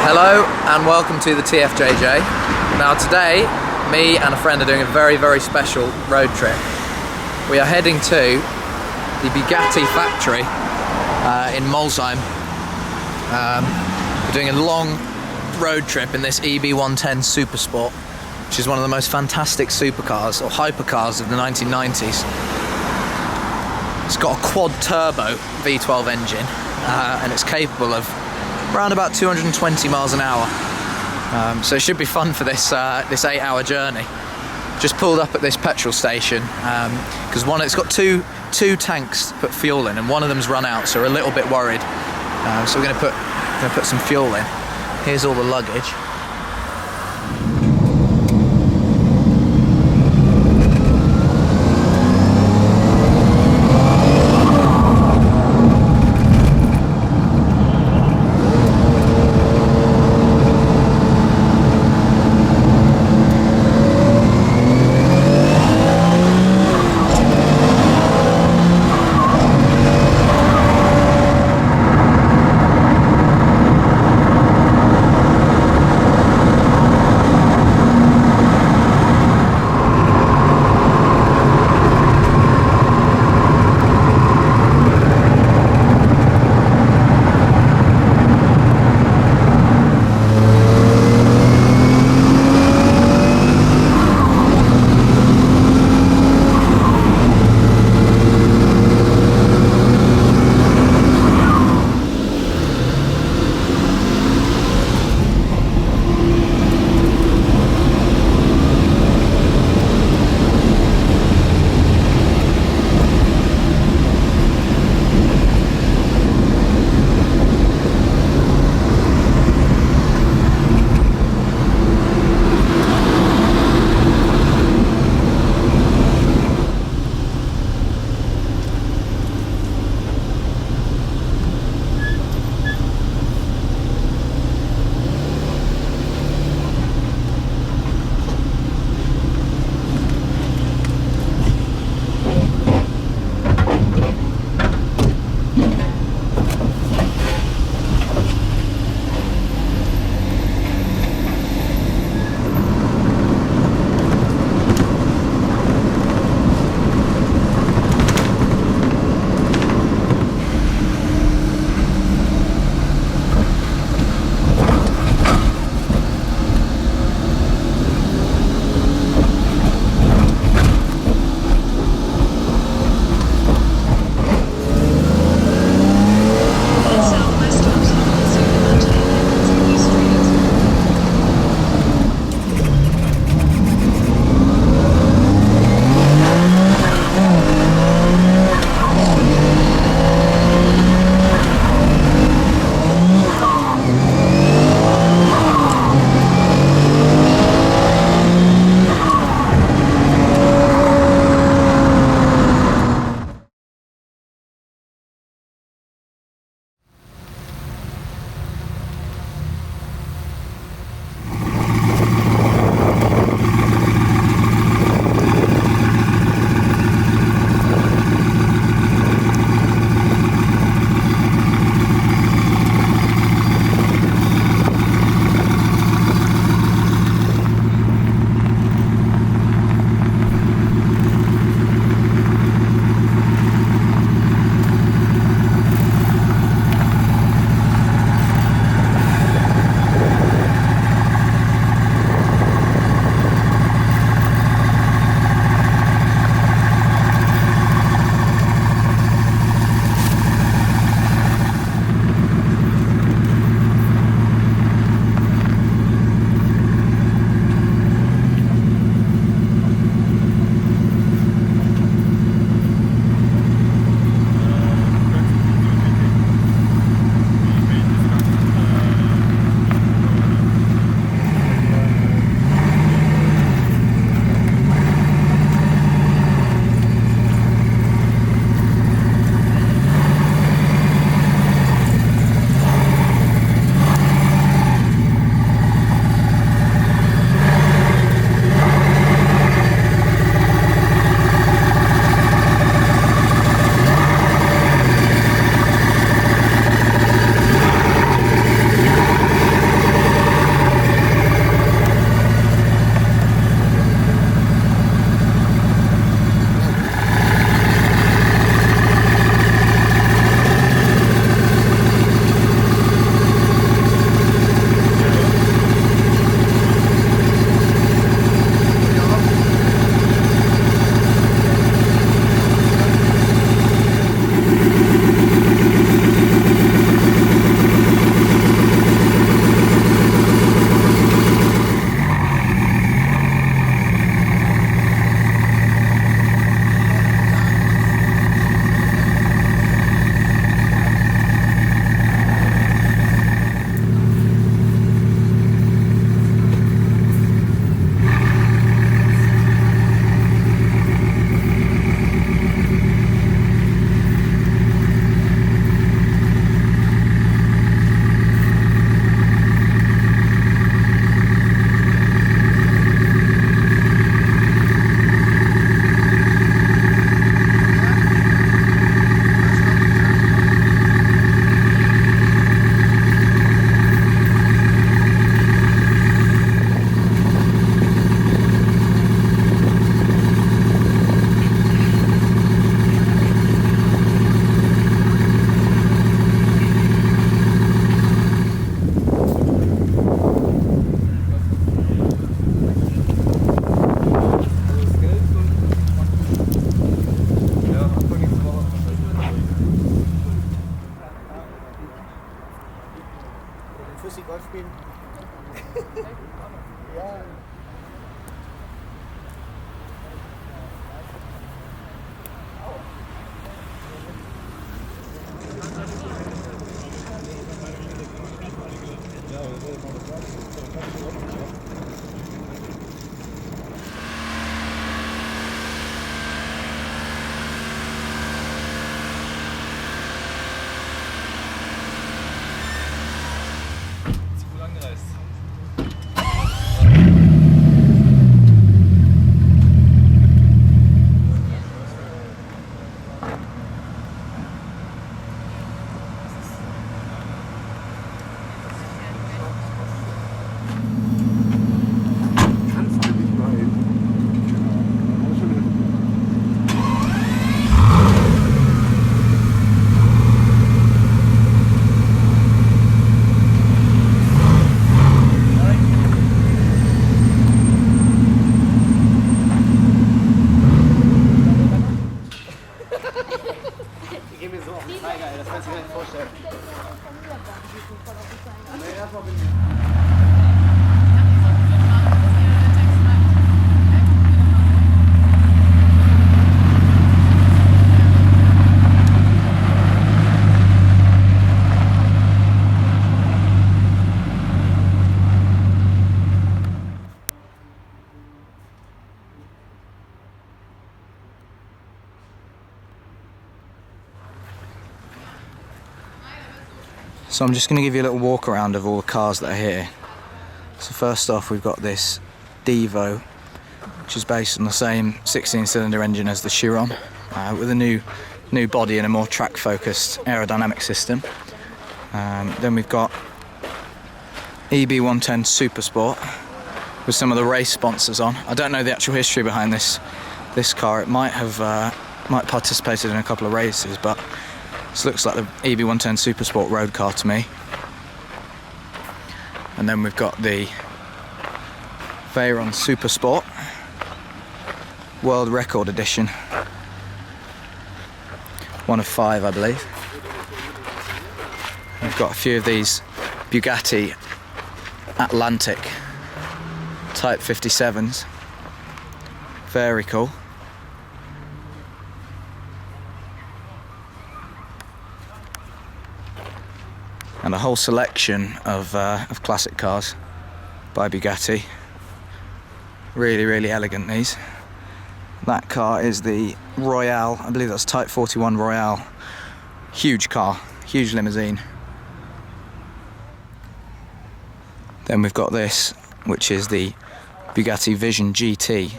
Hello and welcome to the TFJJ. Now today, me and a friend are doing a very, very special road trip. We are heading to the Bugatti factory in Molsheim. We're doing a long road trip in this EB110 Super Sport, which is one of the most fantastic supercars or hypercars of the 1990s. It's got a quad turbo V12 engine and it's capable of around about 220 miles an hour. So it should be fun for this 8-hour journey. Just pulled up at this petrol station because it's got two tanks to put fuel in, and one of them's run out, so we're a little bit worried. So we're going to put some fuel in. Here's all the luggage. Fussi Golf spielen? Ja. So I'm just going to give you a little walk around of all the cars that are here. So first off, we've got this Devo, which is based on the same 16-cylinder engine as the Chiron, with a new body and a more track-focused aerodynamic system. Then we've got EB110 Super Sport with some of the race sponsors on. I don't know the actual history behind this car. It might have participated in a couple of races, but this looks like the EB110 Super Sport road car to me. And then we've got the Veyrons Super Sport World Record Edition. 1 of 5, I believe. We've got a few of these Bugatti Atlantic Type 57s. Very cool. And a whole selection of classic cars by Bugatti. Really, really elegant, these. That car is the Royale, I believe that's Type 41 Royale. Huge car, huge limousine. Then we've got this, which is the Bugatti Vision Gt.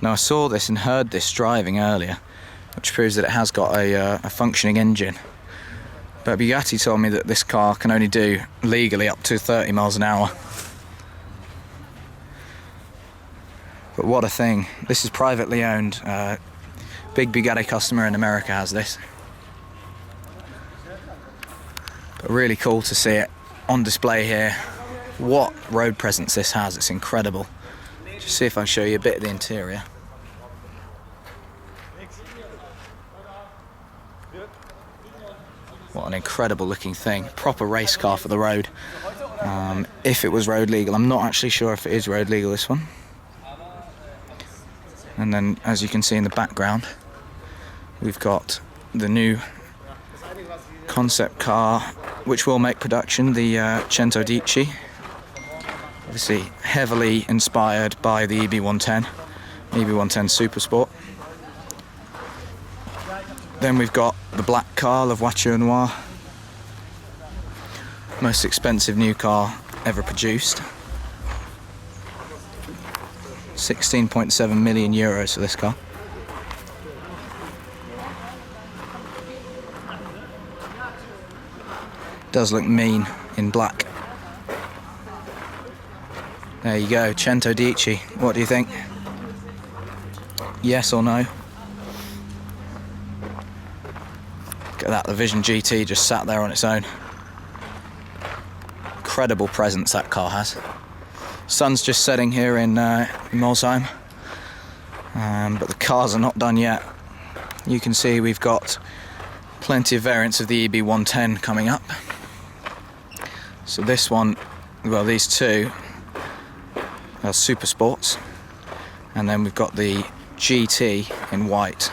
Now I saw this and heard this driving earlier, which proves that it has got a functioning engine. But Bugatti told me that this car can only do legally up to 30 miles an hour. But what a thing. This is privately owned. Big Bugatti customer in America has this. But really cool to see it on display here. What road presence this has, it's incredible. Just see if I can show you a bit of the interior. What an incredible looking thing. Proper race car for the road. If it was road legal. I'm not actually sure if it is road legal, this one. And then, as you can see in the background, we've got the new concept car, which will make production, the Chiron Gt. Obviously heavily inspired by the EB110 Super Sport. Then we've got the black car, La Voiture Noire. Most expensive new car ever produced. 16.7 million euros for this car. Does look mean in black. There you go, Chiron Gt. What do you think? Yes or no? Look at that, the Vision GT just sat there on its own. Incredible presence that car has. Sun's just setting here in Molsheim, but the cars are not done yet. You can see we've got plenty of variants of the EB110 coming up. So this one, well, these two are Super Sports, and then we've got the GT in white.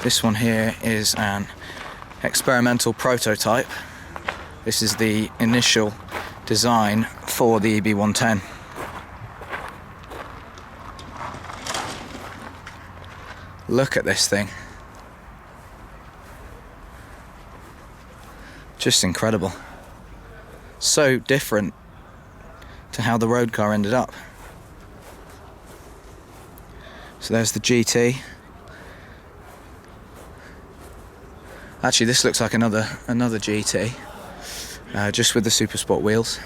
This one here is an experimental prototype. This is the initial design for the EB110. Look at this thing. Just incredible. So different to how the road car ended up. So there's the GT. Actually, this looks like another GT, just with the Super Sport wheels.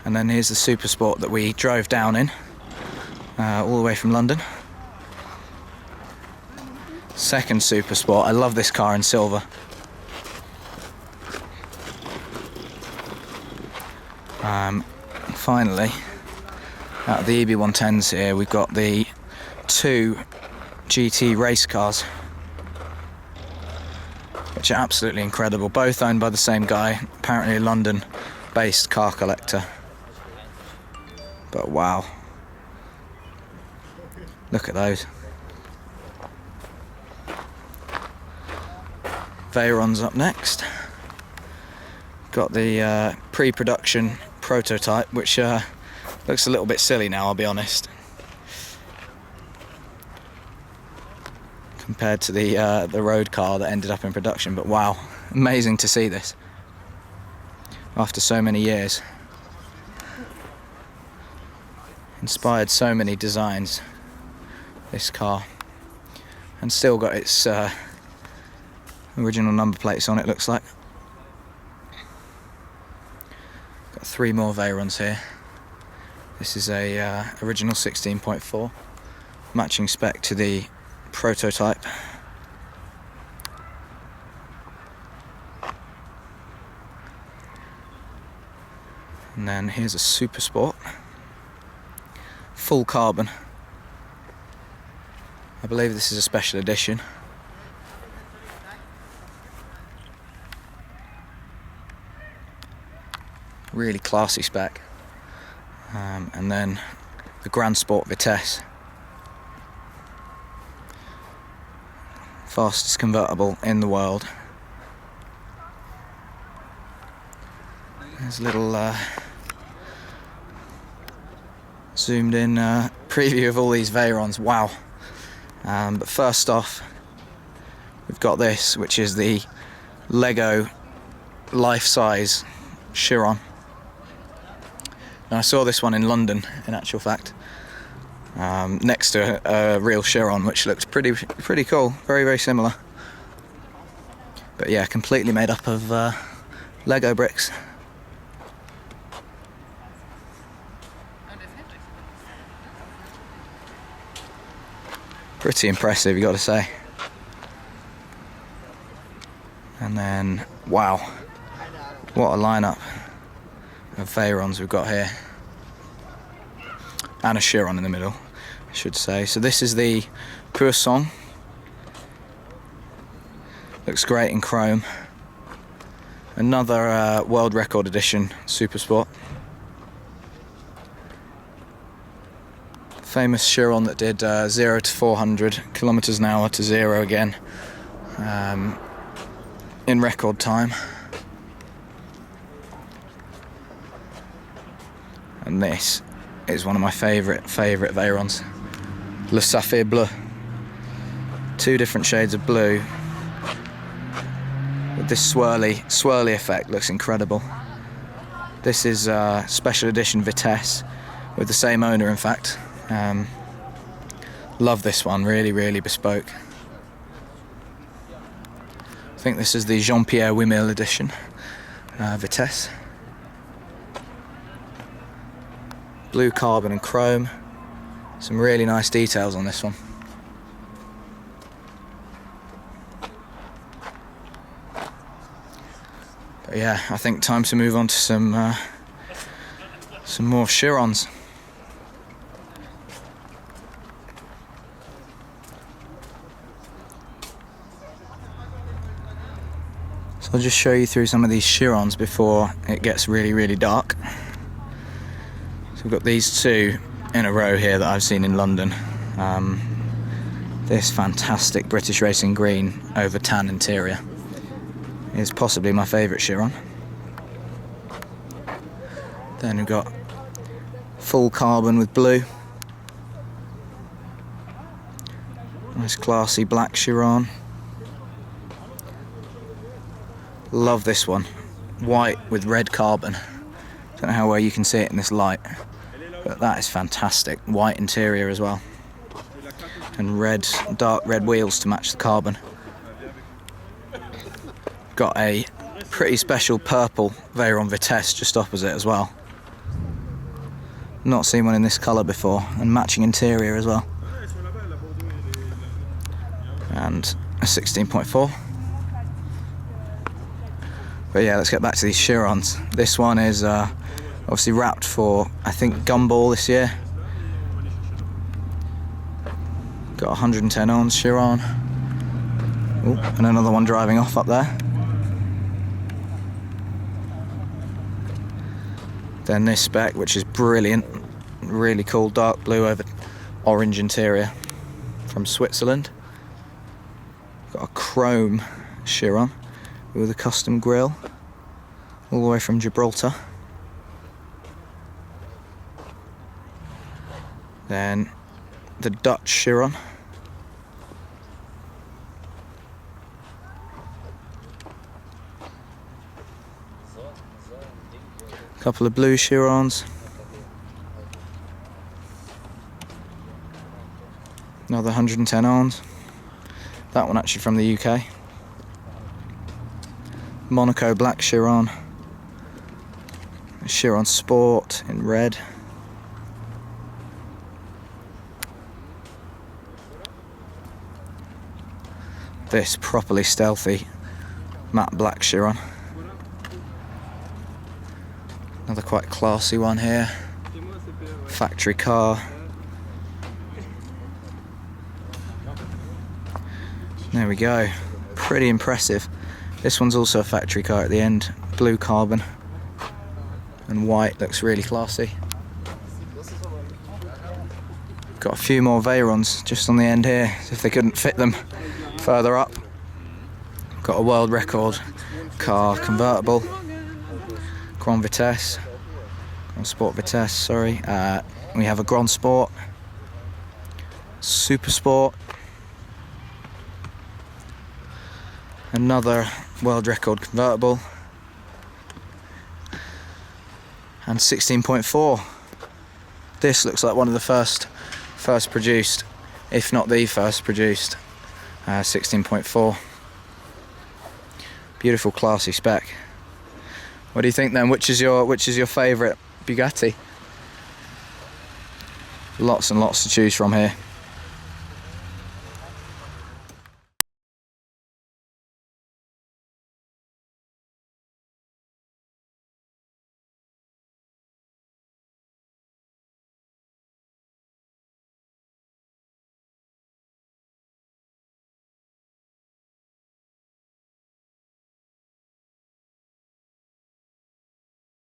And then here's the Super Sport that we drove down in, all the way from London. Second Super Sport. I love this car in silver. Finally, out of the EB110s here, we've got the two GT race cars, which are absolutely incredible. Both owned by the same guy, apparently a London-based car collector. But wow, look at those. Veyrons up next. Got the pre-production prototype, which looks a little bit silly now, I'll be honest, compared to the road car that ended up in production. But wow, amazing to see this after so many years. Inspired so many designs, this car, and still got its original number plates on it, looks like. Got three more Veyrons here. This is a original 16.4, matching spec to the prototype. And then here's a Super Sport, full carbon. I believe this is a special edition. Really classy spec. And then the Grand Sport Vitesse, fastest convertible in the world. There's a little zoomed in preview of all these Veyrons. Wow. But first off, we've got this, which is the Lego life-size Chiron. And I saw this one in London, in actual fact, next to a real Chiron, which looks pretty cool. Very, very similar. But yeah, completely made up of Lego bricks. Pretty impressive, you got to say. And then, wow, what a lineup of Veyrons we've got here, and a Chiron in the middle, I should say. So this is the Pur Sang. Looks great in chrome. Another world record edition Super Sport. Famous Chiron that did 0 to 400 kilometers an hour to 0 again in record time. And this is one of my favourite Veyrons, Le Saphir Bleu. Two different shades of blue with this swirly effect. Looks incredible. This is special edition Vitesse with the same owner, in fact. Love this one, really bespoke. I think this is the Jean-Pierre Wimille edition Vitesse. Blue carbon and chrome. Some really nice details on this one. But yeah, I think time to move on to some more Chirons. I'll just show you through some of these Chirons before it gets really, really dark. So we've got these two in a row here that I've seen in London. This fantastic British Racing Green over tan interior is possibly my favourite Chiron. Then we've got full carbon with blue. Nice classy black Chiron. Love this one. White with red carbon. Don't know how well you can see it in this light, but that is fantastic. White interior as well. And red, dark red wheels to match the carbon. Got a pretty special purple Veyron Vitesse just opposite as well. Not seen one in this colour before, and matching interior as well. And a 16.4. But yeah, let's get back to these Chirons. This one is obviously wrapped for, I think, Gumball this year. Got 110 ons Chiron. Ooh, and another one driving off up there. Then this spec, which is brilliant. Really cool dark blue over orange interior from Switzerland. Got a chrome Chiron with a custom grille all the way from Gibraltar. Then the Dutch Chiron. A couple of blue Chirons. Another 110 ons. That one actually from the UK. Monaco black Chiron. Chiron Sport in red. This properly stealthy matte black Chiron. Another quite classy one here. Factory car. There we go. Pretty impressive. This one's also a factory car at the end. Blue carbon and white, looks really classy. Got a few more Veyrons just on the end here, as if they couldn't fit them further up. Got a world record car convertible. Grand Vitesse. Grand Sport Vitesse, sorry. We have a Grand Sport. Super Sport. Another world record convertible. And 16.4. This looks like one of the first produced, if not the first produced, 16.4. Beautiful, classy spec. What do you think then? Which is your favourite Bugatti? Lots and lots to choose from here.